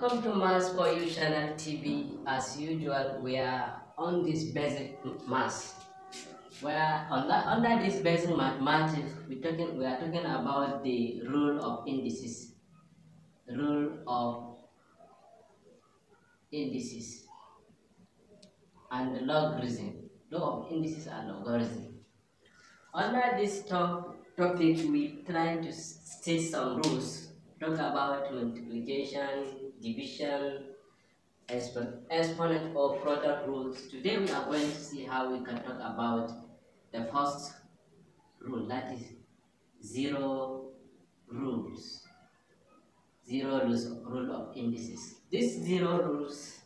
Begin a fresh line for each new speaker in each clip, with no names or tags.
Welcome to Maths for You Channel TV. As usual, we are on this basic maths. Where under this basic mathematics, we are talking about the rule of indices. Rule of indices and logarithm. Law of indices and logarithm. Under this topic, we try to state some rules. Talk about multiplication, division, exponent or product rules. Today we are going to see how we can talk about the first rule, that is zero rules. Rule of indices. These zero rules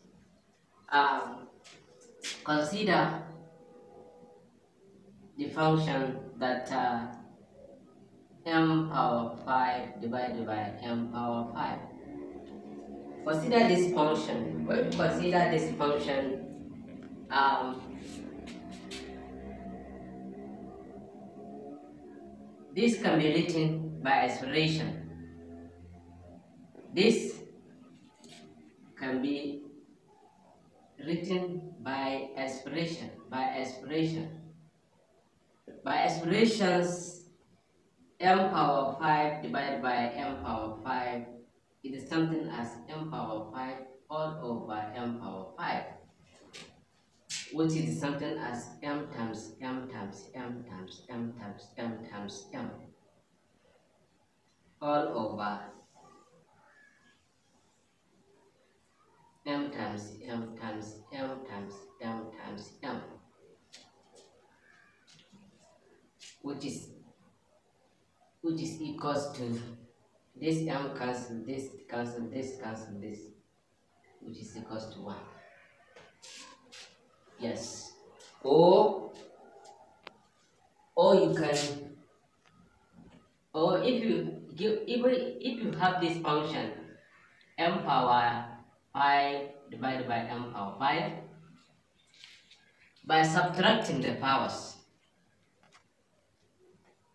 consider the function that m power 5 divided by m power 5. Consider this function. When you consider this function, this can be written by expression. This can be written by expression. By expressions, m power 5 divided by m power 5, it is something as m power 5 all over m power 5, which is something as m times m times m times m times m times m all over m times m times m times m times m, which is equals to this m cancel this, cancel this, cancel this, which is equals to 1. Yes. Or you can, or if you have this function m power 5 divided by m power 5, by subtracting the powers,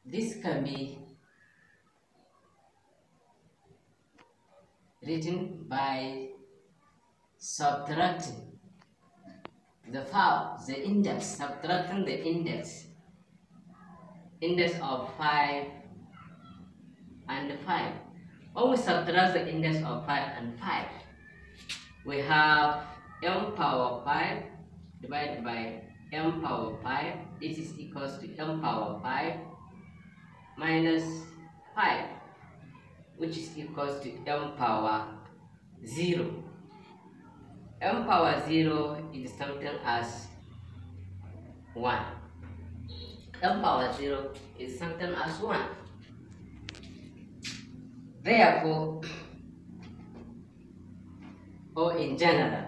this can be written by subtracting the power, the index, subtracting the index of 5 and 5. When we subtract the index of 5 and 5, we have m power 5 divided by m power 5. This is equals to m power 5 minus 5, which is equals to m power 0. M power 0 is something as 1. M power 0 is something as 1. Therefore, or in general,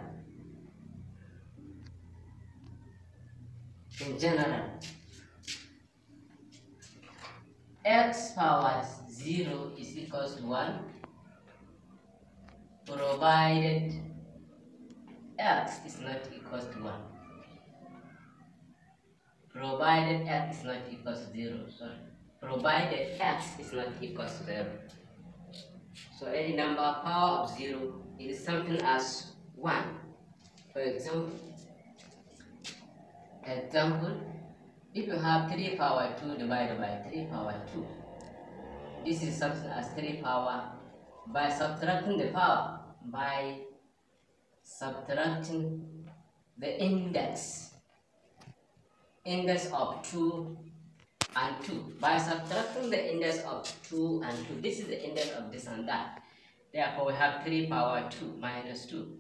x power 0 is equals to 1, provided x is not equals to 1. Provided x is not equals to 0. Sorry. Provided x is not equals to 0. So any number power of 0 is something as 1. For example, if you have 3 power 2 divided by 3 power 2, this is something as 3 power. By subtracting the power, by subtracting the index of 2 and 2, by subtracting the index of 2 and 2, this is the index of this and that. Therefore, we have 3 power 2 minus 2,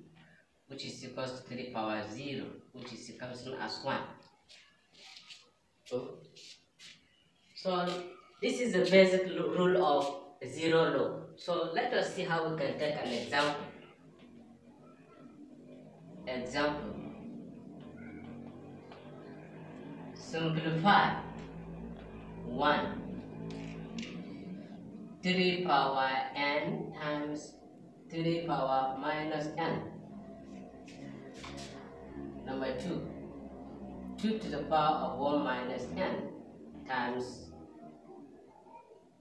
which is equals to 3 power 0, which is equals to as 1. So this is the basic rule of zero law. So let us see how we can take an example. Simplify 1. 3 power n times 3 power minus n. Number 2. 2 to the power of 1 minus n times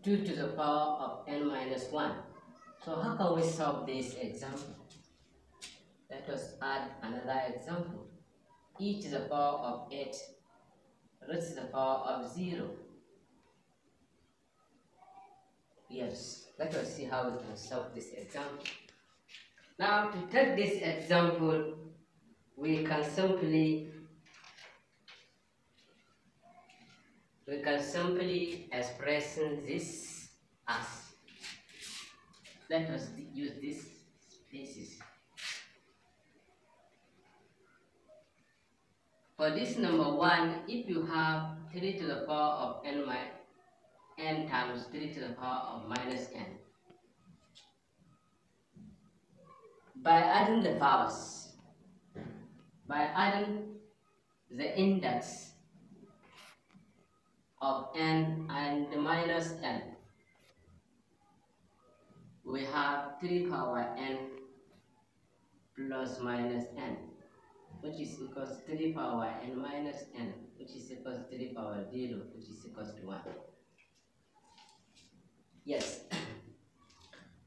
2 to the power of n minus 1. So how can we solve this example? Let us add another example. E to the power of 8 raised to the power of 0. Yes, let us see how we can solve this example. Now, to take this example, we can simply express this as, let us use this spaces. For this number 1, if you have 3 to the power of n times 3 to the power of minus n, by adding the powers, by adding the index of n and the minus n, we have 3 power n plus minus n, which is equals to 3 power n minus n, which is equals to 3 power 0, which is equals to 1. Yes.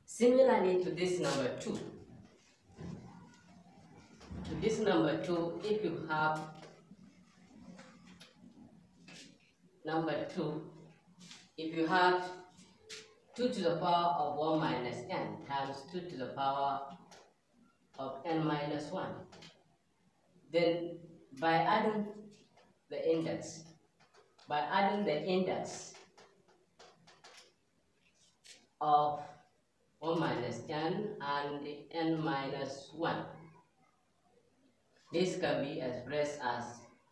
Similarly to this number 2, if you have number 2, if you have 2 to the power of 1 minus n times 2 to the power of n minus 1, then by adding the index of 1 minus n and n minus 1, this can be expressed as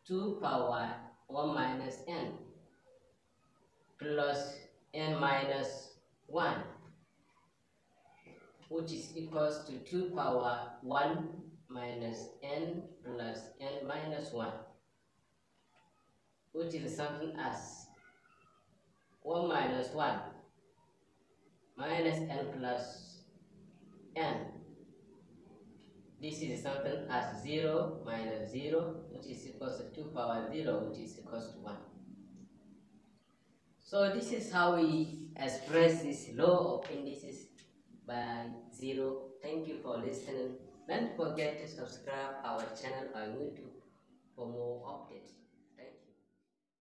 2 power 1 minus n plus n minus 1, which is equals to 2 power 1 minus n plus n minus 1, which is something as 1 minus 1 minus n plus n. This is something as 0 minus 0, which is equals to 2 power 0, which is equals to 1. So this is how we express this law of indices by 0. Thank you for listening. Don't forget to subscribe our channel on YouTube for more updates.